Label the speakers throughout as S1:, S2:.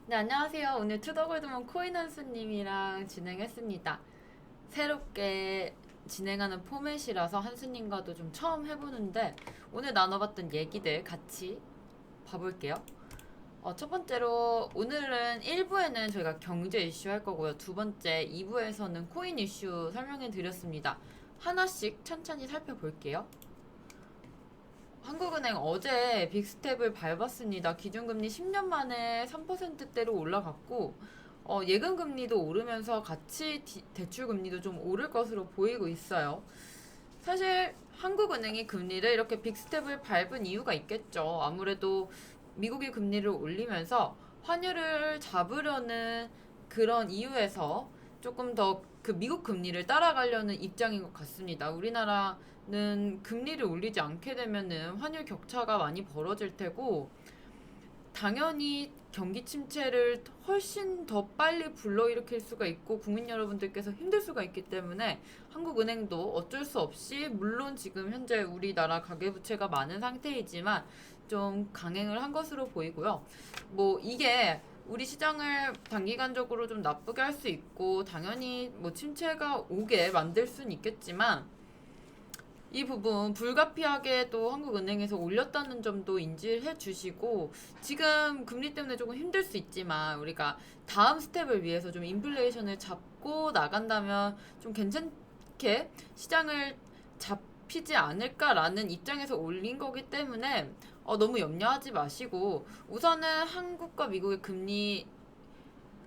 S1: 네, 안녕하세요. 오늘 투더골드몬 코인 한수님이랑 진행했습니다. 새롭게 진행하는 포맷이라서 한수님과도 좀 처음 해보는데 오늘 나눠봤던 얘기들 같이 봐볼게요. 첫 번째로 오늘은 1부에는 저희가 경제 이슈 할 거고요. 두 번째 2부에서는 코인 이슈 설명해 드렸습니다. 하나씩 천천히 살펴볼게요. 한국은행 어제 빅스텝을 밟았습니다. 기준금리 10년 만에 3%대로 올라갔고 예금금리도 오르면서 같이 대출금리도 좀 오를 것으로 보이고 있어요. 사실 한국은행이 금리를 이렇게 빅스텝을 밟은 이유가 있겠죠. 아무래도 미국이 금리를 올리면서 환율을 잡으려는 그런 이유에서 조금 더 그 미국 금리를 따라가려는 입장인 것 같습니다. 우리나라는 금리를 올리지 않게 되면은 환율 격차가 많이 벌어질 테고 당연히 경기 침체를 훨씬 더 빨리 불러일으킬 수가 있고 국민 여러분들께서 힘들 수가 있기 때문에 한국은행도 어쩔 수 없이 물론 지금 현재 우리나라 가계부채가 많은 상태이지만 좀 강행을 한 것으로 보이고요. 뭐 이게 우리 시장을 단기간적으로 좀 나쁘게 할 수 있고 당연히 뭐 침체가 오게 만들 수는 있겠지만 이 부분 불가피하게 또 한국은행에서 올렸다는 점도 인지해 주시고 지금 금리 때문에 조금 힘들 수 있지만 우리가 다음 스텝을 위해서 좀 인플레이션을 잡고 나간다면 좀 괜찮게 시장을 잡히지 않을까라는 입장에서 올린 거기 때문에 너무 염려하지 마시고 우선은 한국과 미국의 금리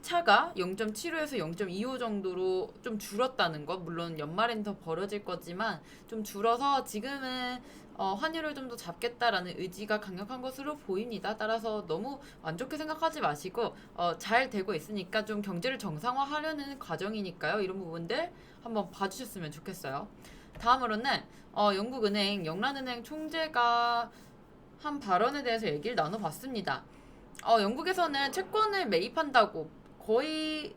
S1: 차가 0.75에서 0.25 정도로 좀 줄었다는 거. 물론 연말엔 더 벌어질 거지만 좀 줄어서 지금은 환율을 좀 더 잡겠다라는 의지가 강력한 것으로 보입니다. 따라서 너무 안 좋게 생각하지 마시고 잘 되고 있으니까 좀 경제를 정상화하려는 과정이니까요. 이런 부분들 한번 봐주셨으면 좋겠어요. 다음으로는 영국은행 영란은행 총재가 한 발언에 대해서 얘기를 나눠봤습니다. 영국에서는 채권을 매입한다고 거의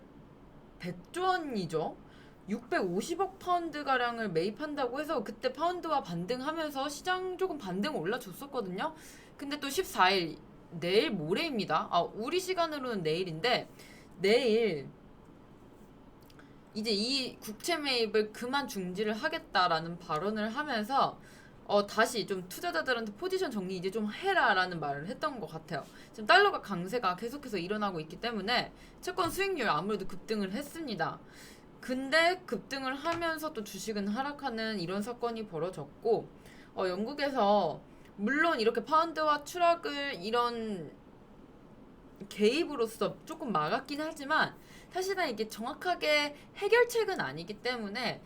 S1: 100조 원이죠. 650억 파운드 가량을 매입한다고 해서 그때 파운드와 반등하면서 시장 조금 반등 올라줬었거든요. 근데 또 14일 내일 모레입니다. 우리 시간으로는 내일인데 내일 이제 이 국채 매입을 그만 중지를 하겠다라는 발언을 하면서 다시 좀 투자자들한테 포지션 정리 이제 좀 해라라는 말을 했던 것 같아요. 지금 달러가 강세가 계속해서 일어나고 있기 때문에 채권 수익률 아무래도 급등을 했습니다. 근데 급등을 하면서 또 주식은 하락하는 이런 사건이 벌어졌고 영국에서 물론 이렇게 파운드와 추락을 이런 개입으로서 조금 막았긴 하지만 사실은 이게 정확하게 해결책은 아니기 때문에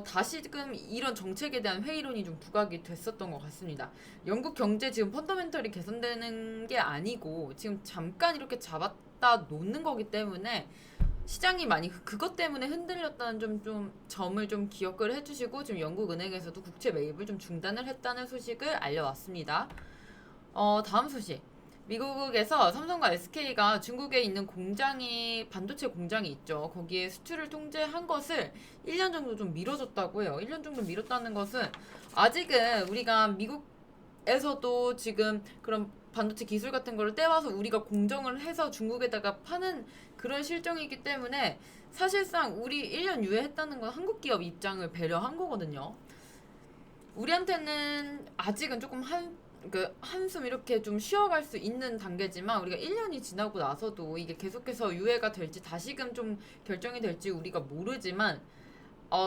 S1: 다시금 이런 정책에 대한 회의론이 좀 부각이 됐었던 것 같습니다. 영국 경제 지금 펀더멘털이 개선되는 게 아니고 지금 잠깐 이렇게 잡았다 놓는 거기 때문에 시장이 많이 그것 때문에 흔들렸다는 좀 점을 좀 기억을 해주시고 지금 영국은행에서도 국채 매입을 좀 중단을 했다는 소식을 알려왔습니다. 다음 소식. 미국에서 삼성과 SK가 중국에 있는 공장이 반도체 공장이 있죠. 거기에 수출을 통제한 것을 1년 정도 좀 미뤄졌다고 해요. 1년 정도 미뤘다는 것은 아직은 우리가 미국에서도 지금 그런 반도체 기술 같은 거를 떼와서 우리가 공정을 해서 중국에다가 파는 그런 실정이기 때문에 사실상 우리 1년 유예했다는 건 한국 기업 입장을 배려한 거거든요. 우리한테는 아직은 조금 한숨 이렇게 좀 쉬어갈 수 있는 단계지만 우리가 1년이 지나고 나서도 이게 계속해서 유예가 될지 다시금 좀 결정이 될지 우리가 모르지만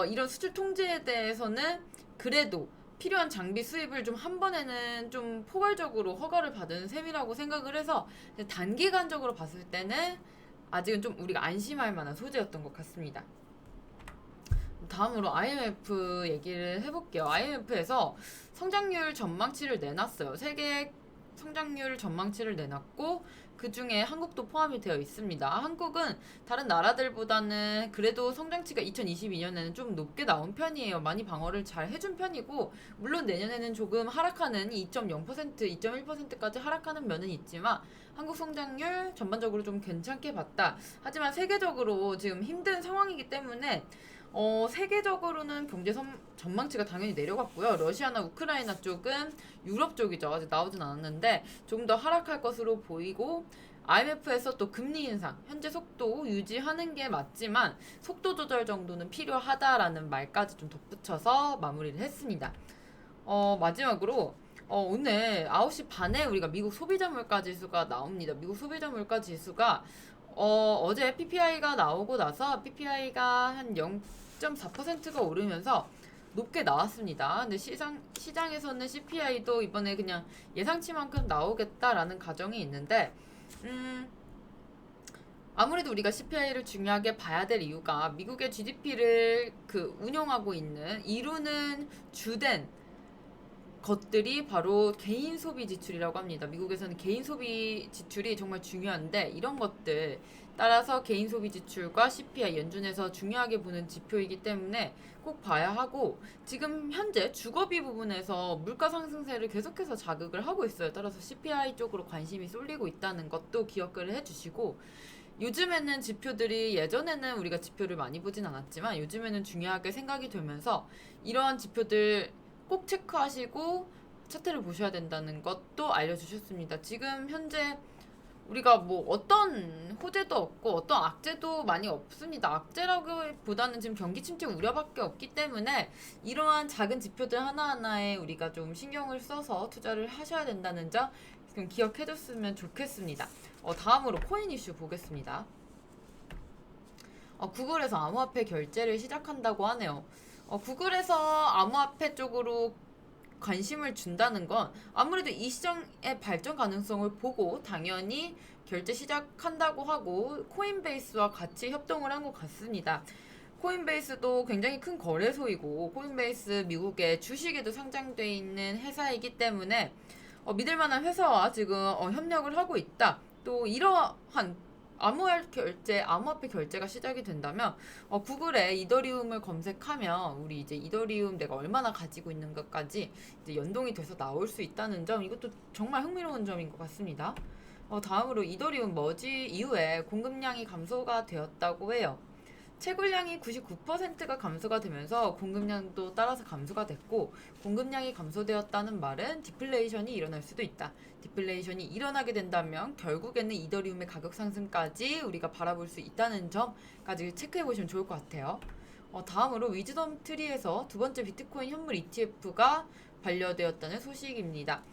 S1: 이런 수출 통제에 대해서는 그래도 필요한 장비 수입을 좀 한 번에는 좀 포괄적으로 허가를 받은 셈이라고 생각을 해서 단기간적으로 봤을 때는 아직은 좀 우리가 안심할 만한 소재였던 것 같습니다. 다음으로 IMF 얘기를 해볼게요. IMF에서 성장률 전망치를 내놨어요. 세계 성장률 전망치를 내놨고 그 중에 한국도 포함이 되어 있습니다. 한국은 다른 나라들보다는 그래도 성장치가 2022년에는 좀 높게 나온 편이에요. 많이 방어를 잘 해준 편이고 물론 내년에는 조금 하락하는 2.0%, 2.1%까지 하락하는 면은 있지만 한국 성장률 전반적으로 좀 괜찮게 봤다. 하지만 세계적으로 지금 힘든 상황이기 때문에 세계적으로는 경제 전망치가 당연히 내려갔고요. 러시아나 우크라이나 쪽은 유럽 쪽이죠. 아직 나오진 않았는데 조금 더 하락할 것으로 보이고 IMF에서 또 금리 인상, 현재 속도 유지하는 게 맞지만 속도 조절 정도는 필요하다라는 말까지 좀 덧붙여서 마무리를 했습니다. 마지막으로 오늘 9시 반에 우리가 미국 소비자 물가 지수가 나옵니다. 미국 소비자 물가 지수가 어제 PPI가 나오고 나서 PPI가 한 0.4%가 오르면서 높게 나왔습니다. 근데 시장에서는 CPI도 이번에 그냥 예상치만큼 나오겠다라는 가정이 있는데, 아무래도 우리가 CPI를 중요하게 봐야 될 이유가 미국의 GDP를 운영하고 있는, 이루는 주된 것들이 바로 개인 소비 지출이라고 합니다. 미국에서는 개인 소비 지출이 정말 중요한데, 이런 것들 따라서 개인 소비 지출과 CPI 연준에서 중요하게 보는 지표이기 때문에 꼭 봐야 하고, 지금 현재 주거비 부분에서 물가 상승세를 계속해서 자극을 하고 있어요. 따라서 CPI 쪽으로 관심이 쏠리고 있다는 것도 기억을 해주시고, 요즘에는 지표들이, 예전에는 우리가 지표를 많이 보진 않았지만 요즘에는 중요하게 생각이 되면서 이러한 지표들 꼭 체크하시고 차트를 보셔야 된다는 것도 알려주셨습니다. 지금 현재 우리가 뭐 어떤 호재도 없고 어떤 악재도 많이 없습니다. 악재라기보다는 지금 경기 침체 우려밖에 없기 때문에 이러한 작은 지표들 하나하나에 우리가 좀 신경을 써서 투자를 하셔야 된다는 점 좀 기억해줬으면 좋겠습니다. 다음으로 코인 이슈 보겠습니다. 구글에서 암호화폐 결제를 시작한다고 하네요. 구글에서 암호화폐 쪽으로 관심을 준다는 건 아무래도 이 시장의 발전 가능성을 보고 당연히 결제 시작한다고 하고, 코인베이스와 같이 협동을 한 것 같습니다. 코인베이스도 굉장히 큰 거래소이고, 코인베이스 미국의 주식에도 상장돼 있는 회사이기 때문에 믿을 만한 회사와 지금 협력을 하고 있다. 또 이러한 암호화폐 결제가 시작이 된다면 구글에 이더리움을 검색하면 우리 이제 이더리움 내가 얼마나 가지고 있는 것까지 이제 연동이 돼서 나올 수 있다는 점, 이것도 정말 흥미로운 점인 것 같습니다. 다음으로 이더리움 머지 이후에 공급량이 감소가 되었다고 해요. 채굴량이 99%가 감소가 되면서 공급량도 따라서 감소가 됐고, 공급량이 감소되었다는 말은 디플레이션이 일어날 수도 있다. 디플레이션이 일어나게 된다면 결국에는 이더리움의 가격 상승까지 우리가 바라볼 수 있다는 점까지 체크해 보시면 좋을 것 같아요. 다음으로 위즈덤 트리에서 두 번째 비트코인 현물 ETF가 반려되었다는 소식입니다.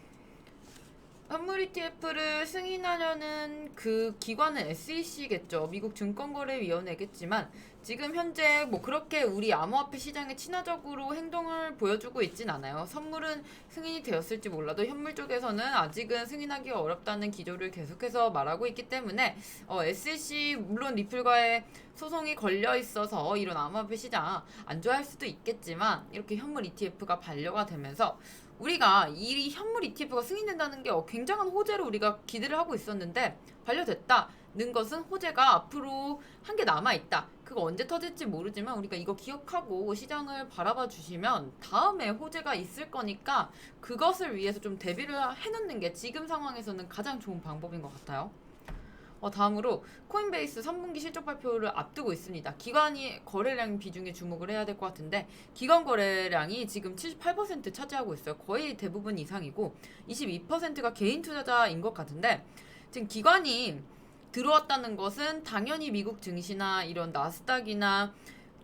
S1: 현물 ETF를 승인하려는 그 기관은 SEC겠죠. 미국 증권거래위원회겠지만 지금 현재 뭐 그렇게 우리 암호화폐 시장에 친화적으로 행동을 보여주고 있진 않아요. 선물은 승인이 되었을지 몰라도 현물 쪽에서는 아직은 승인하기가 어렵다는 기조를 계속해서 말하고 있기 때문에 SEC 물론 리플과의 소송이 걸려 있어서 이런 암호화폐 시장 안 좋아할 수도 있겠지만, 이렇게 현물 ETF가 반려가 되면서 우리가 이 현물 ETF가 승인된다는 게 굉장한 호재로 우리가 기대를 하고 있었는데, 반려됐다는 것은 호재가 앞으로 한 개 남아있다. 그거 언제 터질지 모르지만 우리가 이거 기억하고 시장을 바라봐 주시면 다음에 호재가 있을 거니까 그것을 위해서 좀 대비를 해놓는 게 지금 상황에서는 가장 좋은 방법인 것 같아요. 다음으로 코인베이스 3분기 실적 발표를 앞두고 있습니다. 기관이 거래량 비중에 주목을 해야 될 것 같은데, 기관 거래량이 지금 78% 차지하고 있어요. 거의 대부분 이상이고 22%가 개인 투자자인 것 같은데, 지금 기관이 들어왔다는 것은 당연히 미국 증시나 이런 나스닥이나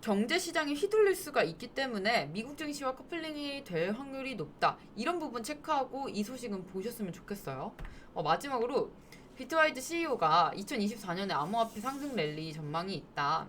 S1: 경제 시장이 휘둘릴 수가 있기 때문에 미국 증시와 커플링이 될 확률이 높다. 이런 부분 체크하고 이 소식은 보셨으면 좋겠어요. 마지막으로 비트와이즈 CEO가 2024년에 암호화폐 상승 랠리 전망이 있다.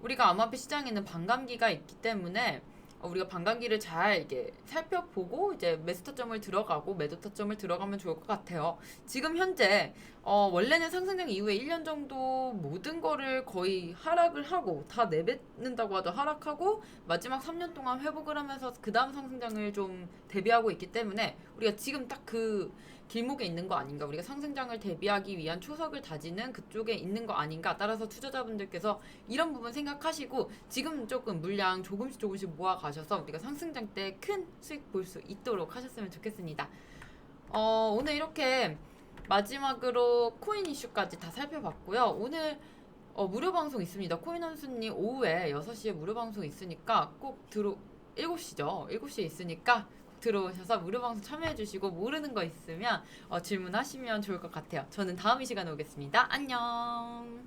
S1: 우리가 암호화폐 시장에는 반감기가 있기 때문에 우리가 반감기를 잘 이게 살펴보고 이제 매수 타점을 들어가고 매도 타점을 들어가면 좋을 것 같아요. 지금 현재 원래는 상승장 이후에 1년 정도 모든 거를 거의 하락을 하고 다 내뱉는다고 하죠. 하락하고 마지막 3년 동안 회복을 하면서 그 다음 상승장을 좀 대비하고 있기 때문에 우리가 지금 딱 그 길목에 있는 거 아닌가, 우리가 상승장을 대비하기 위한 초석을 다지는 그쪽에 있는 거 아닌가. 따라서 투자자분들께서 이런 부분 생각하시고 지금 조금 물량 조금씩 모아 가셔서 우리가 상승장 때 큰 수익 볼 수 있도록 하셨으면 좋겠습니다. 오늘 이렇게 마지막으로 코인 이슈까지 다 살펴봤고요. 오늘 무료 방송 있습니다. 코인 한수님 오후에 6시에 무료 방송 있으니까 꼭 7시죠. 7시에 있으니까 들어오셔서 무료 방송 참여해 주시고 모르는 거 있으면 질문하시면 좋을 것 같아요. 저는 다음 이 시간에 오겠습니다. 안녕.